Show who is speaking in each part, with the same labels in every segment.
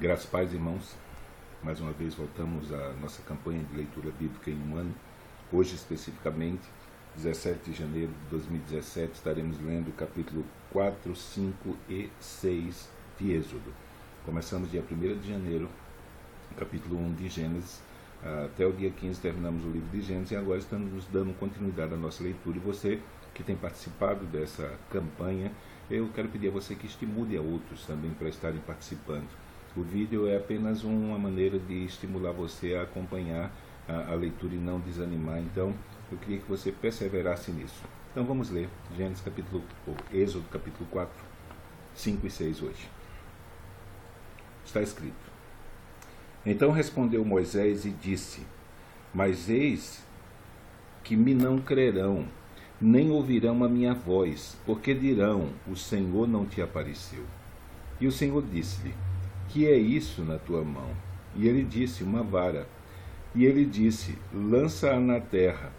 Speaker 1: Graças a Paz, irmãos. Mais uma vez voltamos à nossa campanha de leitura bíblica em um ano. Hoje, especificamente, 17 de janeiro de 2017, estaremos lendo o capítulo 4, 5 e 6 de Êxodo. Começamos dia 1º de janeiro, capítulo 1 de Gênesis, até o dia 15 terminamos o livro de Gênesis e agora estamos dando continuidade à nossa leitura. E você que tem participado dessa campanha, eu quero pedir a você que estimule a outros também para estarem participando. O vídeo é apenas uma maneira de estimular você a acompanhar a leitura e não desanimar. Então, eu queria que você perseverasse nisso. Então, vamos ler Êxodo capítulo 4, 5 e 6 hoje. Está escrito: Então respondeu Moisés e disse: Mas eis que me não crerão, nem ouvirão a minha voz, porque dirão: o Senhor não te apareceu. E o Senhor disse-lhe: Que é isso na tua mão? E ele disse: Uma vara. E ele disse: Lança-a na terra.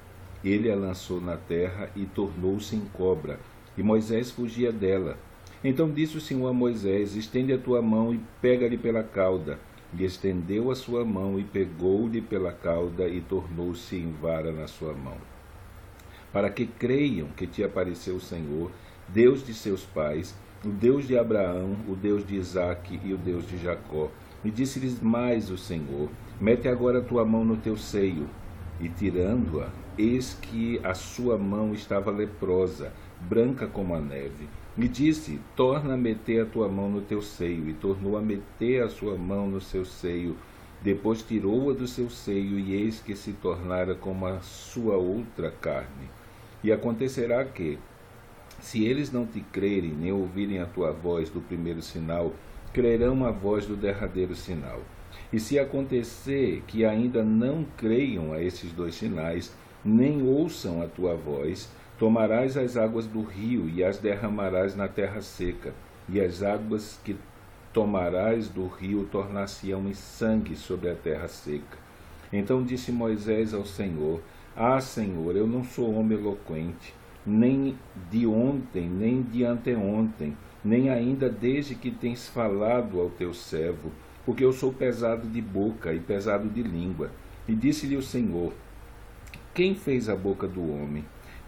Speaker 1: Ele a lançou na terra e tornou-se em cobra, e Moisés fugia dela. Então disse o Senhor a Moisés: Estende a tua mão e pega-lhe pela cauda. E estendeu a sua mão e pegou-lhe pela cauda e tornou-se em vara na sua mão, para que creiam que te apareceu o Senhor, Deus de seus pais, o Deus de Abraão, o Deus de Isaque e o Deus de Jacó. E disse-lhes mais o Senhor: Mete agora a tua mão no teu seio. E tirando-a, eis que a sua mão estava leprosa, branca como a neve. E disse: Torna a meter a tua mão no teu seio. E tornou a meter a sua mão no seu seio. Depois tirou-a do seu seio, e eis que se tornara como a sua outra carne. E acontecerá que, se eles não te crerem, nem ouvirem a tua voz do primeiro sinal, crerão a voz do derradeiro sinal. E se acontecer que ainda não creiam a esses dois sinais, nem ouçam a tua voz, tomarás as águas do rio e as derramarás na terra seca, e as águas que tomarás do rio tornar-se-ão em sangue sobre a terra seca. Então disse Moisés ao Senhor: Ah, Senhor, eu não sou homem eloquente, nem de ontem, nem de anteontem, nem ainda desde que tens falado ao teu servo, porque eu sou pesado de boca e pesado de língua. E disse-lhe o Senhor: Quem fez a boca do homem?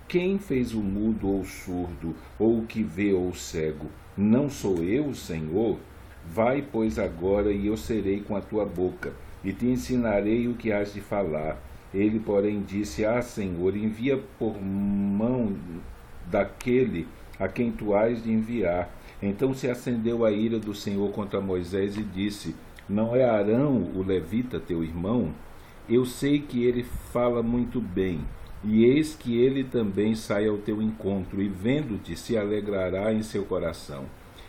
Speaker 1: Quem fez o mudo ou o surdo, ou o que vê ou o cego? Não sou eu, o Senhor? Vai, pois, agora, e eu serei com a tua boca, e te ensinarei o que hás de falar. Ele, porém, disse: Ah, Senhor, envia por mão daquele a quem tu hás de enviar. Então se acendeu a ira do Senhor contra Moisés e disse: Não é Arão, o levita, teu irmão? Eu sei que ele fala muito bem, e eis que ele também sai ao teu encontro, e vendo-te se alegrará em seu coração.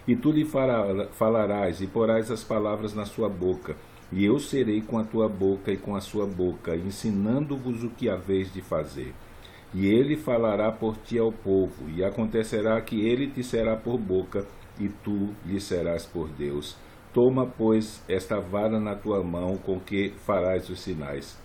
Speaker 1: E tu lhe falarás, e porás as palavras na sua boca, e eu serei com a tua boca e com a sua boca, ensinando-vos o que haveis de fazer. E ele falará por ti ao povo, e acontecerá que ele te será por boca, e tu lhe serás por Deus. Toma, pois, esta vara na tua mão, com que farás os sinais.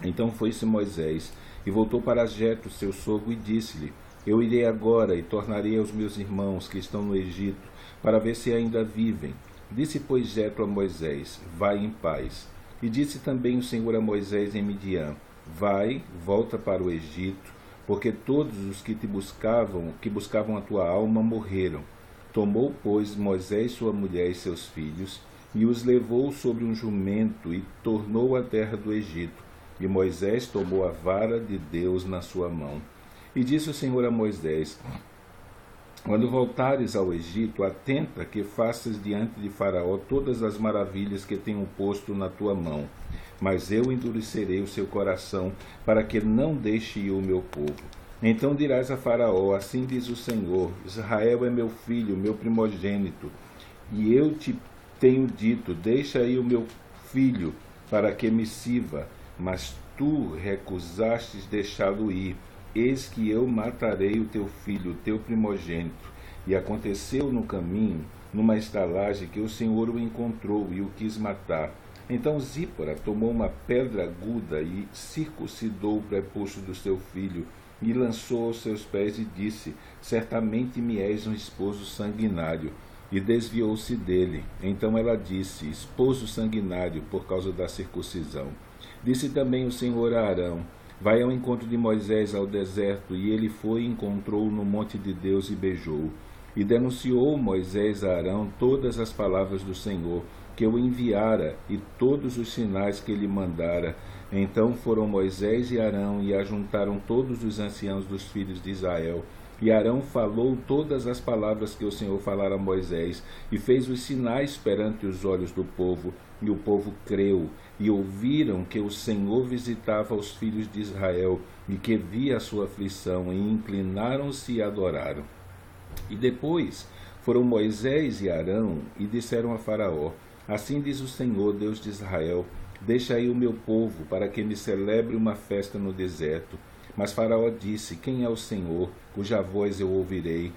Speaker 1: Então foi-se Moisés, e voltou para Jetro, seu sogro, e disse-lhe: Eu irei agora, e tornarei aos meus irmãos que estão no Egito, para ver se ainda vivem. Disse, pois, Jetro a Moisés: Vai em paz. E disse também o Senhor a Moisés em Midian: Vai, volta para o Egito, porque todos os que buscavam a tua alma, morreram. Tomou, pois, Moisés sua mulher e seus filhos, e os levou sobre um jumento, e tornou à terra do Egito. E Moisés tomou a vara de Deus na sua mão. E disse o Senhor a Moisés: Quando voltares ao Egito, atenta que faças diante de Faraó todas as maravilhas que tenho posto na tua mão. Mas eu endurecerei o seu coração, para que não deixe ir o meu povo. Então dirás a Faraó: Assim diz o Senhor: Israel é meu filho, meu primogênito. E eu te tenho dito: Deixa aí o meu filho, para que me sirva. Mas tu recusastes deixá-lo ir. Eis que eu matarei o teu filho, o teu primogênito. E aconteceu no caminho, numa estalagem, que o Senhor o encontrou e o quis matar. Então Zípora tomou uma pedra aguda e circuncidou o prepúcio do seu filho, e lançou aos seus pés e disse: Certamente me és um esposo sanguinário. e desviou-se dele. Então ela disse: esposo sanguinário, por causa da circuncisão. Disse também o Senhor a Arão: vai ao encontro de Moisés ao deserto. E ele foi e encontrou-o no monte de Deus e beijou-o. E denunciou Moisés a Arão todas as palavras do Senhor, que o enviara, e todos os sinais que ele mandara. Então foram Moisés e Arão, e ajuntaram todos os anciãos dos filhos de Israel. E Arão falou todas as palavras que o Senhor falara a Moisés, e fez os sinais perante os olhos do povo. E o povo creu, e ouviram que o Senhor visitava os filhos de Israel, e que via a sua aflição, e inclinaram-se e adoraram. E depois foram Moisés e Arão, e disseram a Faraó: assim diz o Senhor, Deus de Israel: deixa aí o meu povo, para que me celebre uma festa no deserto. Mas Faraó disse: quem é o Senhor, cuja voz eu ouvirei,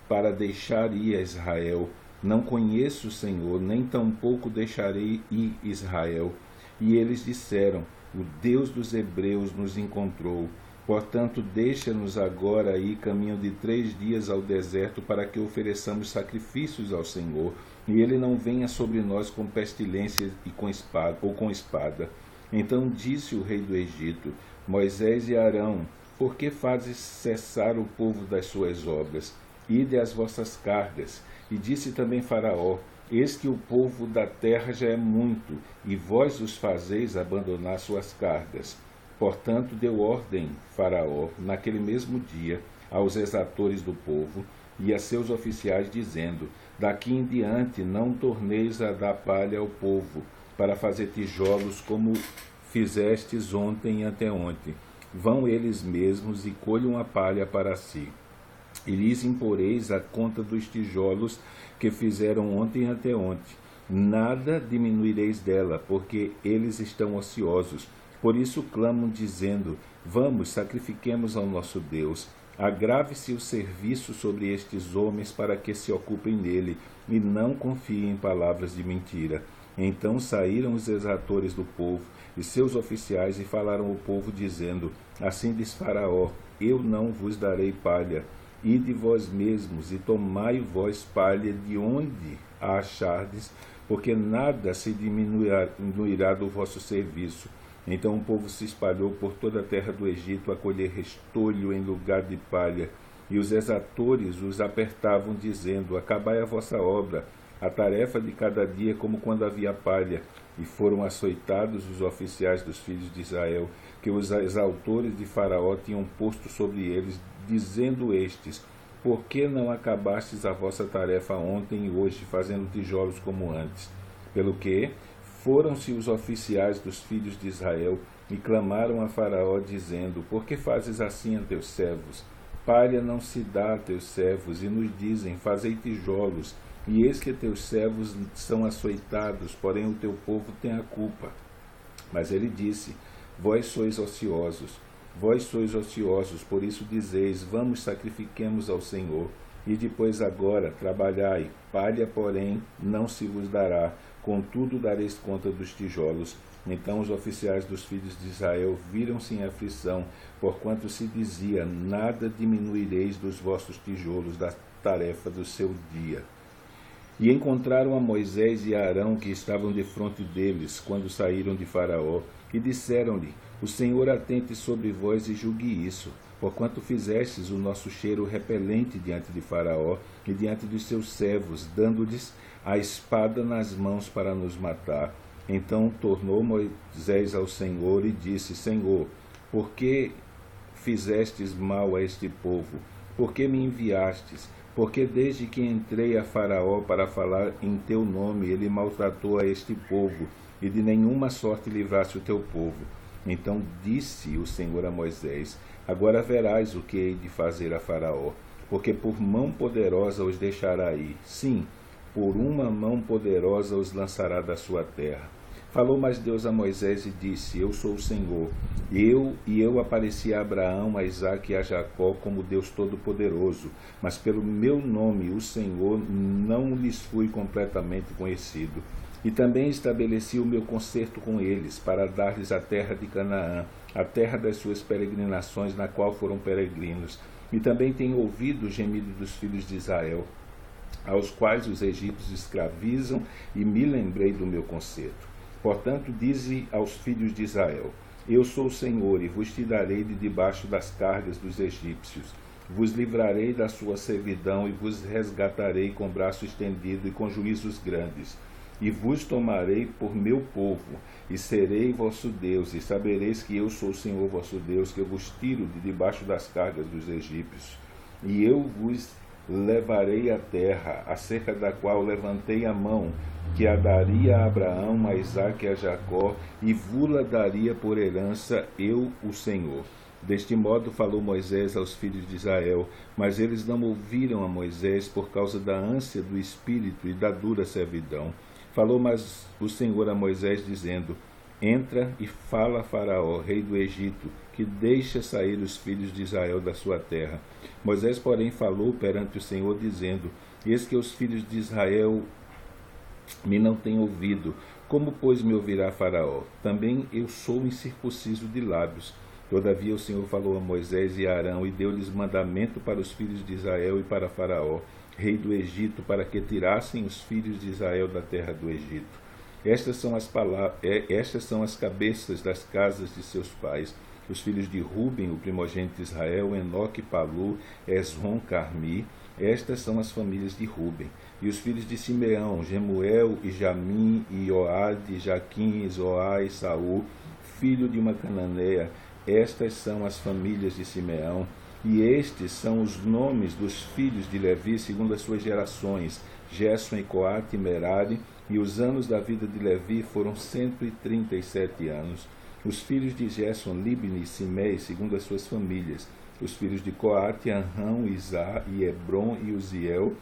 Speaker 1: para deixar ir a Israel? Não conheço o Senhor, nem tampouco deixarei ir Israel. E eles disseram: o Deus dos hebreus nos encontrou. Portanto, deixa-nos agora ir caminho de 3 dias ao deserto, para que ofereçamos sacrifícios ao Senhor, e ele não venha sobre nós com pestilência e com espada. Então disse o rei do Egito: Moisés e Arão, por que fazes cessar o povo das suas obras? Ide às vossas cargas. E disse também Faraó: eis que o povo da terra já é muito, e vós os fazeis abandonar suas cargas. Portanto, deu ordem Faraó, naquele mesmo dia, aos exatores do povo e a seus oficiais, dizendo: daqui em diante não torneis a dar palha ao povo, para fazer tijolos como fizestes ontem e anteontem. Vão eles mesmos e colham a palha para si. E lhes imporeis a conta dos tijolos que fizeram ontem e anteontem. Nada diminuireis dela, porque eles estão ociosos. Por isso clamam, dizendo: vamos, sacrifiquemos ao nosso Deus. Agrave-se o serviço sobre estes homens, para que se ocupem nele, e não confiem em palavras de mentira. Então saíram os exatores do povo e seus oficiais, e falaram ao povo, dizendo: assim diz Faraó: eu não vos darei palha. Ide vós mesmos, e tomai vós palha de onde a achardes, porque nada se diminuirá do vosso serviço. Então o povo se espalhou por toda a terra do Egito a colher restolho em lugar de palha. E os exatores os apertavam, dizendo: acabai a vossa obra, a tarefa de cada dia, como quando havia palha. E foram açoitados os oficiais dos filhos de Israel, que os exaltores de Faraó tinham posto sobre eles, dizendo estes: por que não acabastes a vossa tarefa ontem e hoje, fazendo tijolos como antes? Pelo que foram-se os oficiais dos filhos de Israel e clamaram a Faraó, dizendo: por que fazes assim a teus servos? Palha não se dá a teus servos, e nos dizem: fazei tijolos. E eis que teus servos são açoitados, porém o teu povo tem a culpa. Mas ele disse: vós sois ociosos, por isso dizeis: vamos, sacrifiquemos ao Senhor. E depois agora trabalhai, palha, porém, não se vos dará, contudo dareis conta dos tijolos. Então os oficiais dos filhos de Israel viram-se em aflição, porquanto se dizia: nada diminuireis dos vossos tijolos da tarefa do seu dia. E encontraram a Moisés e a Arão, que estavam defronte deles, quando saíram de Faraó, e disseram-lhe: o Senhor atente sobre vós e julgue isso, porquanto fizestes o nosso cheiro repelente diante de Faraó e diante dos seus servos, dando-lhes a espada nas mãos para nos matar. Então tornou Moisés ao Senhor e disse: Senhor, por que fizestes mal a este povo? Por que me enviastes? Porque desde que entrei a Faraó para falar em teu nome, ele maltratou a este povo, e de nenhuma sorte livraste o teu povo. Então disse o Senhor a Moisés: agora verás o que hei de fazer a Faraó, porque por mão poderosa os deixará ir. Sim, por uma mão poderosa os lançará da sua terra. Falou mais Deus a Moisés e disse: eu sou o Senhor. Eu apareci a Abraão, a Isaque e a Jacó como Deus Todo-Poderoso, mas pelo meu nome, o Senhor, não lhes fui completamente conhecido. E também estabeleci o meu concerto com eles, para dar-lhes a terra de Canaã, a terra das suas peregrinações, na qual foram peregrinos. E também tenho ouvido o gemido dos filhos de Israel. aos quais os egípcios escravizam, e me lembrei do meu conserto. Portanto, dize aos filhos de Israel: Eu sou o Senhor, e vos tirarei de debaixo das cargas dos egípcios. Vos livrarei da sua servidão, e vos resgatarei com braço estendido e com juízos grandes. E vos tomarei por meu povo, e serei vosso Deus, e sabereis que eu sou o Senhor vosso Deus, que eu vos tiro de debaixo das cargas dos egípcios. E eu vos levarei à terra, acerca da qual levantei a mão, que a daria a Abraão, a Isaque e a Jacó, e vos-la daria por herança, eu, o Senhor. Deste modo falou Moisés aos filhos de Israel, mas eles não ouviram a Moisés por causa da ânsia do espírito e da dura servidão. Falou mais o Senhor a Moisés, dizendo: Entra e fala a Faraó, rei do Egito, que deixa sair os filhos de Israel da sua terra. Moisés, porém, falou perante o Senhor, dizendo: Eis que os filhos de Israel me não têm ouvido. Como, pois, me ouvirá Faraó? Também eu sou incircunciso de lábios. Todavia o Senhor falou a Moisés e a Arão, e deu-lhes mandamento para os filhos de Israel e para Faraó, rei do Egito, para que tirassem os filhos de Israel da terra do Egito. Estas são as cabeças das casas de seus pais. Os filhos de Ruben, o primogênito de Israel, Enoque, Palu, Esrom, Carmi. Estas são as famílias de Ruben. E os filhos de Simeão, Gemuel, e Jamim, e Ioade, Jaquim, Zoá e Saul, filho de uma cananeia. Estas são as famílias de Simeão. E estes são os nomes dos filhos de Levi, segundo as suas gerações, Gerson e Coate e Merari, e os anos da vida de Levi foram 137 anos. Os filhos de Gerson, Libni e Simei, segundo as suas famílias. Os filhos de Coate, Anrão, Izá, e Hebron e Uziel.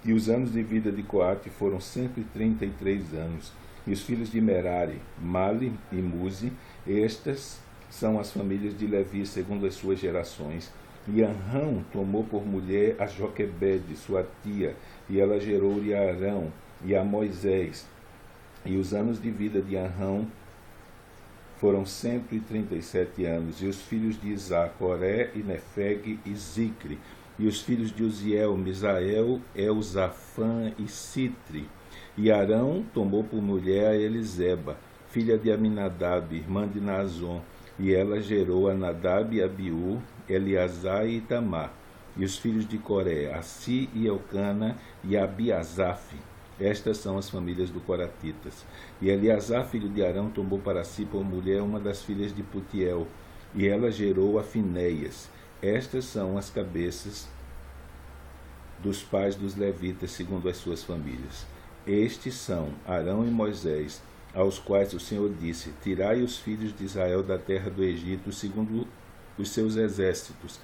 Speaker 1: E os anos de vida de Coate foram 133 anos. E os filhos de Merari, Mali e Muzi. Estas são as famílias de Levi, segundo as suas gerações. E Anrão tomou por mulher a Joquebede, sua tia, e ela gerou-lhe a Arão e a Moisés. E os anos de vida de Anrão foram 137 anos. E os filhos de Isá, Coré e Nefeg e Zicre. E os filhos de Uziel, Misael, Elzafã e Citre. E Arão tomou por mulher a Eliseba, filha de Aminadab, irmã de Naazon. E ela gerou a Nadab e Abiú, Eleazar e Itamar. E os filhos de Coré, Assi e Elcana e Abiasaf. Estas são as famílias do Coratitas. E Eleazar, filho de Arão, tomou para si por mulher uma das filhas de Putiel. E ela gerou a Finéias. Estas são as cabeças dos pais dos levitas, segundo as suas famílias. Estes são Arão e Moisés, aos quais o Senhor disse: Tirai os filhos de Israel da terra do Egito, segundo os seus exércitos.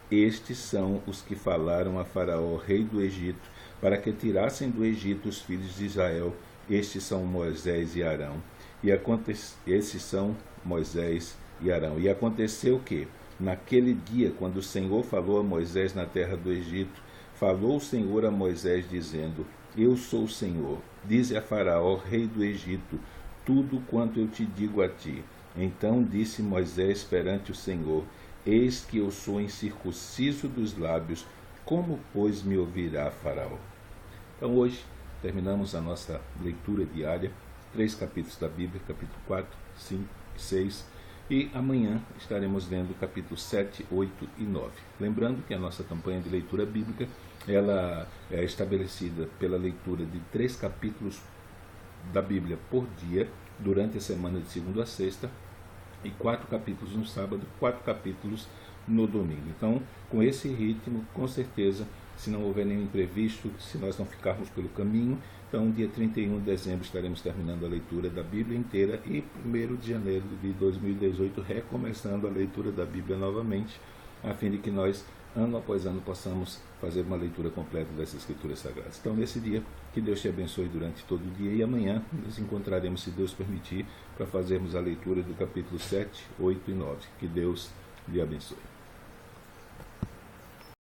Speaker 1: Estes são os que falaram a Faraó, rei do Egito, para que tirassem do Egito os filhos de Israel. Estes são Moisés e Arão. Esses são Moisés e Arão. E aconteceu que, naquele dia, quando o Senhor falou a Moisés na terra do Egito, falou o Senhor a Moisés, dizendo: Eu sou o Senhor. Dize a Faraó, rei do Egito, tudo quanto eu te digo a ti. Então disse Moisés perante o Senhor: Eis que eu sou incircunciso dos lábios, como, pois, me ouvirá Faraó? Então hoje terminamos a nossa leitura diária, 3 capítulos da Bíblia, capítulo 4, 5, 6, e amanhã estaremos lendo capítulo 7, 8 e 9. Lembrando que a nossa campanha de leitura bíblica ela é estabelecida pela leitura de 3 capítulos da Bíblia por dia, durante a semana de segunda a sexta, e 4 capítulos no sábado, 4 capítulos no domingo. Então, com esse ritmo, com certeza, se não houver nenhum imprevisto, se nós não ficarmos pelo caminho, então, dia 31 de dezembro estaremos terminando a leitura da Bíblia inteira e 1º de janeiro de 2018 recomeçando a leitura da Bíblia novamente, a fim de que nós, ano após ano, possamos fazer uma leitura completa das Escrituras Sagradas. Então, nesse dia, que Deus te abençoe durante todo o dia, e amanhã nos encontraremos, se Deus permitir, para fazermos a leitura do capítulo 7, 8 e 9. Que Deus lhe abençoe.